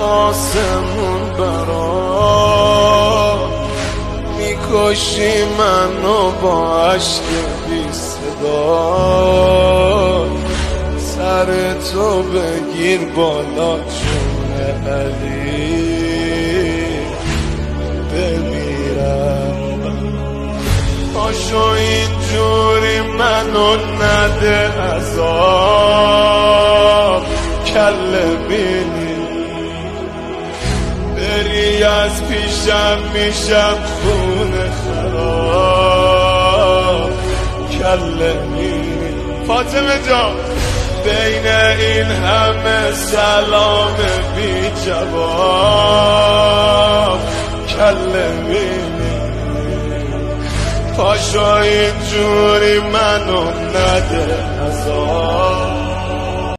آسمون برا میکشی منو با عشق بی صدا سر تو بگیر بالا جون علی بمیرم پاشو اینجوری منو نده عذاب کله بینی بری از پیشم میشم خون خراب کله بینی فاطمه جان بین این همه سلام بی جواب کله بینی پاشو اینجوری منو نده عذاب